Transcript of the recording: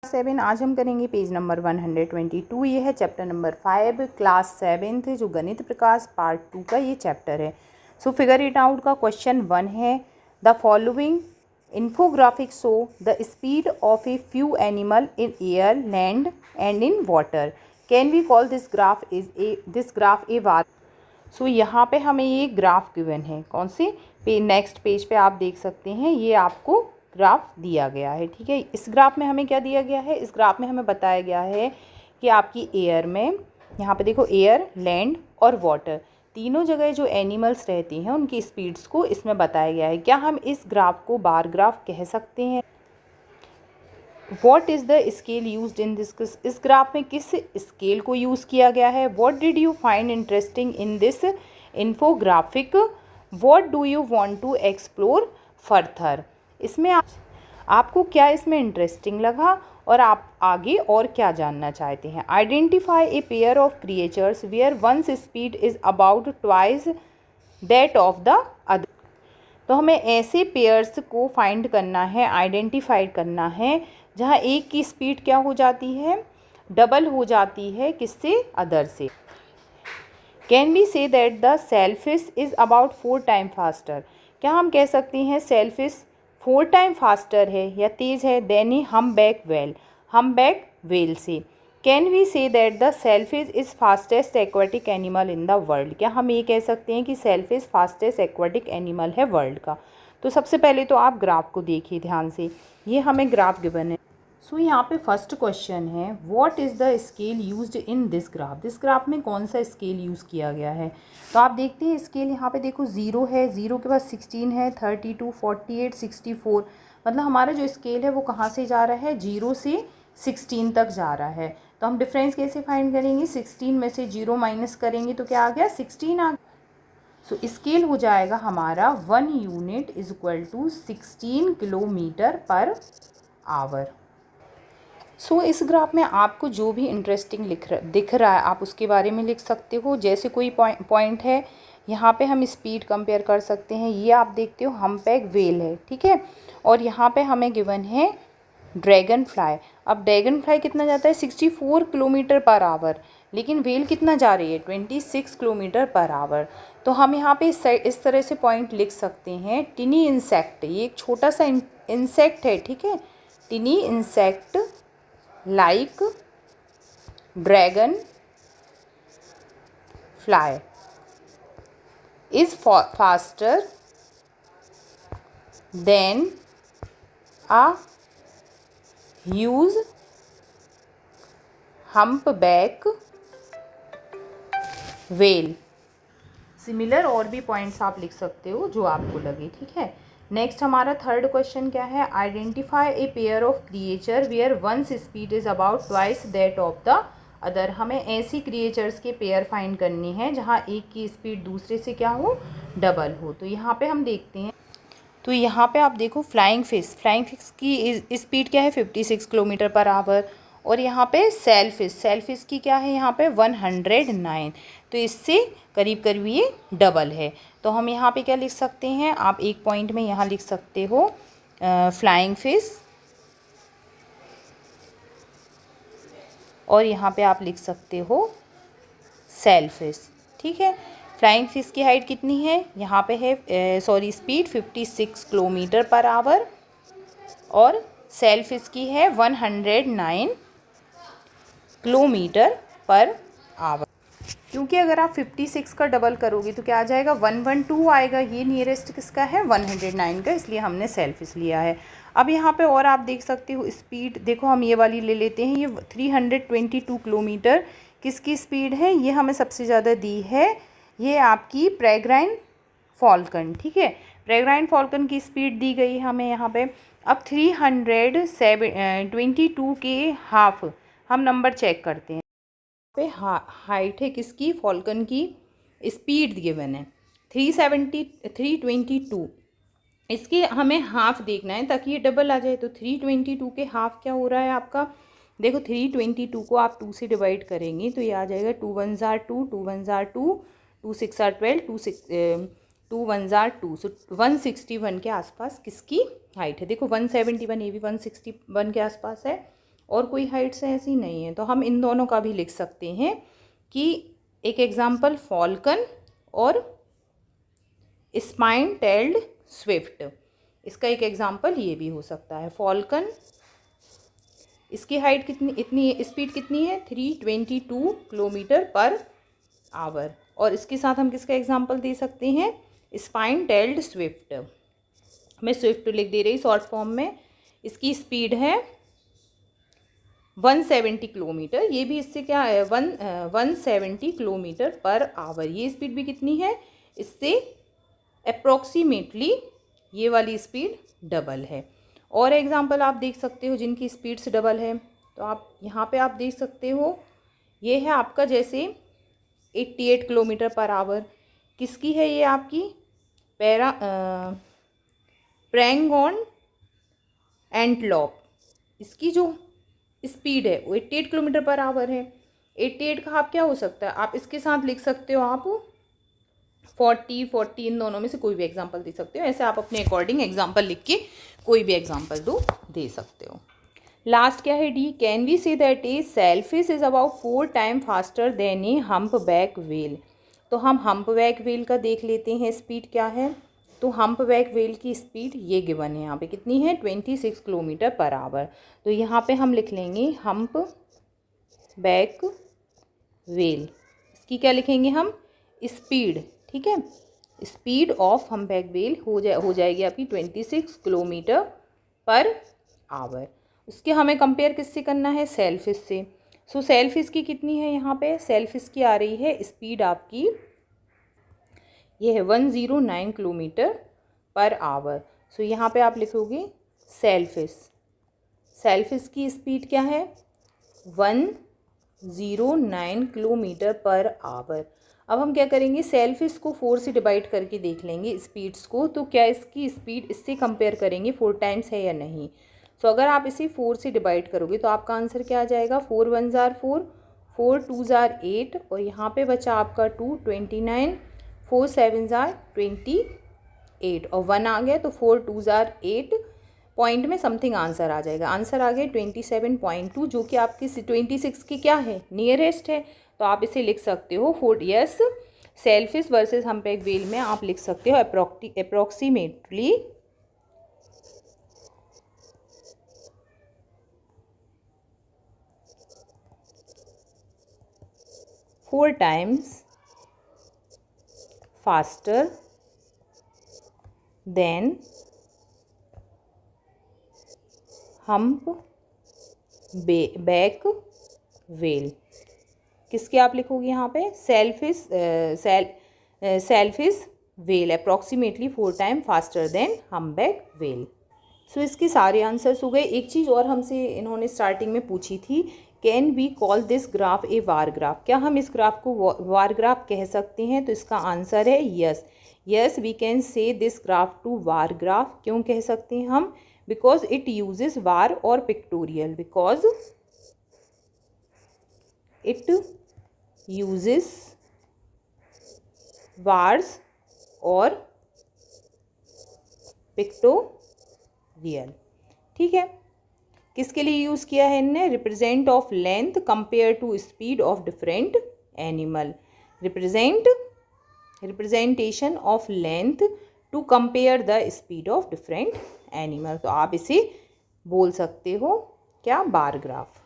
7 आज हम करेंगे पेज नंबर 122। ये है चैप्टर नंबर 5 क्लास 7th जो गणित प्रकाश पार्ट 2 का ये चैप्टर है। सो फिगर इट आउट का क्वेश्चन 1 है the following infographic show the speed of a few animal in air land and in water can we call this graph a bar. So यहाँ पे हमें ये graph given है, कौन से next page पे आप देख सकते हैं, ये आपको ग्राफ दिया गया है। ठीक है, इस ग्राफ में हमें क्या दिया गया है, इस ग्राफ में हमें बताया गया है कि आपकी एयर में, यहाँ पे देखो एयर लैंड और वाटर तीनों जगह जो एनिमल्स रहती हैं उनकी स्पीड्स को इसमें बताया गया है। क्या हम इस ग्राफ को बार ग्राफ कह सकते हैं? What is the scale use in this, इस ग्राफ में किस स्केल को यूज़ किया गया है। What did you find interesting in this infographic, what do you want to explore further. इसमें आपको क्या इसमें इंटरेस्टिंग लगा और आप आगे और क्या जानना चाहते हैं। Identify a pair of creatures where one's speed is about twice that of the other. तो हमें ऐसे पेयर्स को फाइंड करना है, आइडेंटिफाई करना है जहाँ एक की स्पीड क्या हो जाती है, डबल हो जाती है किससे, अदर से। Can we say that the sailfish is about 4 time faster, क्या हम कह सकते हैं सेलफिश 4 टाइम फास्टर है या तेज़ है देन ए हम्बैक वेल से। Can we say that the sailfish is fastest aquatic animal in the world, क्या हम ये कह सकते हैं कि सेलफिश फास्टेस्ट एक्वाटिक एनिमल है वर्ल्ड का। तो सबसे पहले तो आप ग्राफ को देखिए ध्यान से, ये हमें ग्राफ गिवन है। सो यहाँ पे फर्स्ट क्वेश्चन है what is the scale used in this graph, this graph में कौन सा स्केल यूज़ किया गया है। तो आप देखते हैं स्केल यहाँ पे देखो 0 है, 0 के बाद 16 है, 32, 48, 64, मतलब हमारा जो स्केल है वो कहाँ से जा रहा है, 0 से 16 तक जा रहा है। तो हम डिफरेंस कैसे फाइंड करेंगे, 16 में से 0 माइनस करेंगे तो क्या आ गया, 16 आ गया। सो स्केल हो जाएगा हमारा 1 unit is equal to 16 kilometre per hour. So इस ग्राफ में आपको जो भी इंटरेस्टिंग दिख रहा है आप उसके बारे में लिख सकते हो। जैसे कोई पॉइंट है, यहाँ पे हम स्पीड कंपेयर कर सकते हैं, ये आप देखते हो हम्पैक वेल है, ठीक है। और यहाँ पे हमें गिवन है ड्रैगन फ्लाई। अब ड्रैगन फ्लाई कितना जाता है, 64 किलोमीटर पर आवर, लेकिन वेल कितना जा रही है, 26 किलोमीटर पर आवर। तो हम यहाँ पे इस तरह से पॉइंट लिख सकते हैं, टिनी इंसेक्ट, ये एक छोटा सा इंसेक्ट है, ठीक है। टिनी insect like dragon fly is faster than a huge humpback whale। Similar और भी पॉइंट्स आप लिख सकते हो जो आपको लगे, ठीक है। नेक्स्ट हमारा थर्ड क्वेश्चन क्या है, identify a pair of creature where one's speed is about twice that of the other. हमें ऐसी क्रिएचर्स के पेयर फाइंड करनी है जहाँ एक की स्पीड दूसरे से क्या हो, डबल हो। तो यहाँ पे हम देखते हैं, तो यहाँ पे आप देखो फ्लाइंग फिश की स्पीड क्या है, 56 किलोमीटर पर आवर। और यहाँ पे सेलफिश की क्या है, यहाँ पे 109। तो इससे करीब करीब ये डबल है। तो हम यहाँ पे क्या लिख सकते हैं, आप एक पॉइंट में यहाँ लिख सकते हो फ्लाइंग फिश, और यहाँ पे आप लिख सकते हो सेलफिश, ठीक है। फ्लाइंग फिश की हाइट कितनी है, यहाँ पे है स्पीड 56 किलोमीटर पर आवर, और सेलफिश की है 109 किलोमीटर पर आवर। क्योंकि अगर आप 56 का डबल करोगे तो क्या आ जाएगा, 112 आएगा। ये नियरेस्ट किसका है, 109 का, इसलिए हमने सेलफिश लिया है। अब यहाँ पे और आप देख सकते हो स्पीड, देखो हम ये वाली ले लेते हैं, ये 322 किलोमीटर किसकी स्पीड है, ये हमें सबसे ज़्यादा दी है, ये आपकी पेरेग्राइन फॉल्कन, ठीक है। पेरेग्राइन फॉल्कन की स्पीड दी गई हमें यहाँ पे। अब 322 के हाफ हम नंबर चेक करते हैं। पे हाइट है किसकी, फॉल्कन की, स्पीड गिवन है 322, इसके हमें हाफ देखना है ताकि ये डबल आ जाए। तो 322 के हाफ क्या हो रहा है आपका, देखो 322 को आप 2 से डिवाइड करेंगे तो ये आ जाएगा 2 1 जार 2, 2 1 जार 2, 2 6 जार 12, 2 1 जार 2। सो 161 के आसपास किसकी हाइट है। देखो 171, ये भी 161 के आसपास है, और कोई हाइट्स ऐसी नहीं है, तो हम इन दोनों का भी लिख सकते हैं कि एक एग्जाम्पल फॉल्कन और स्पाइन टेल्ड स्विफ्ट, इसका एक एग्जाम्पल ये भी हो सकता है। फॉल्कन, इसकी हाइट कितनी, इतनी स्पीड कितनी है 322 किलोमीटर पर आवर। और इसके साथ हम किसका एग्जाम्पल दे सकते हैं, स्पाइन टेल्ड स्विफ्ट। मैं स्विफ्ट लिख दे रही शॉर्ट फॉर्म में। इसकी स्पीड है 170 किलोमीटर, ये भी इससे क्या है 170 किलोमीटर पर आवर। ये स्पीड भी कितनी है, इससे अप्रॉक्सीमेटली ये वाली स्पीड डबल है। और एग्जांपल आप देख सकते हो जिनकी स्पीड से डबल है, तो आप यहाँ पे आप देख सकते हो, ये है आपका जैसे 88 किलोमीटर पर आवर। किसकी है ये आपकी, प्रैंगॉन एंटलॉप, इसकी जो स्पीड है वो 88 किलोमीटर पर आवर है। 88 का आप क्या हो सकता है, आप इसके साथ लिख सकते हो आप 40 इन दोनों में से कोई भी एग्जांपल दे सकते हो। ऐसे आप अपने अकॉर्डिंग एग्जांपल लिख के कोई भी एग्जांपल दे सकते हो। लास्ट क्या है D, can we say that a sailfish is about 4 time faster than a humpback whale. तो हम हम्प बैक व्हेल का देख लेते हैं स्पीड क्या है। तो हम्प बैक व्हेल की स्पीड ये गिवन है यहाँ पे कितनी है 26 किलोमीटर पर आवर। तो यहाँ पे हम लिख लेंगे हम्प बैक व्हेल, इसकी क्या लिखेंगे हम, स्पीड, ठीक है। Speed of hump back whale हो जाएगी आपकी 26 किलोमीटर पर आवर। उसके हमें कंपेयर किससे करना है, सेलफिश से। सो सेलफिश की कितनी है यहाँ पे, सेलफिश की आ रही है स्पीड आपकी, ये है 109 किलोमीटर पर आवर। सो यहाँ पे आप लिखोगे सेलफिश, सेलफिश की स्पीड क्या है 109 किलोमीटर पर आवर। अब हम क्या करेंगे, सेलफिश को 4 से डिवाइड करके देख लेंगे स्पीड्स को, तो क्या इसकी स्पीड इससे कंपेयर करेंगे 4 टाइम्स है या नहीं। सो अगर आप इसे 4 से डिवाइड करोगे तो आपका आंसर क्या आ जाएगा, 4 1 जार 4, 4 2 जार 8, और यहाँ पे बचा आपका 2 29, 4 7 जार 28 और 1 आ गया, तो 4 2 जार 8 पॉइंट में समथिंग आंसर आ जाएगा। आंसर आ गया 27.2, जो कि आपकी 26 की क्या है, नियरेस्ट है। तो आप इसे लिख सकते हो 4, yes shellfish versus humpback whale में आप लिख सकते हो approximately 4 times faster than humpback whale। किसके आप लिखोगे यहाँ पे, sailfish whale approximately 4 time faster than humpback whale. So इसके सारे आंसर्स हो गए। एक चीज़ और हमसे इन्होंने स्टार्टिंग में पूछी थी, can we call this graph a bar graph, क्या हम इस ग्राफ को वार ग्राफ कह सकते हैं। तो इसका आंसर है yes, yes we can say this graph to bar graph. क्यों कह सकते हैं हम, बिकॉज इट यूजेस वार और pictorial, because it uses bars और पिक्टोरियल, ठीक है। किसके लिए यूज़ किया है इनने, represent of length compare to speed of different animal, representation of length to compare the speed of different animal. तो आप इसे बोल सकते हो क्या, बार ग्राफ।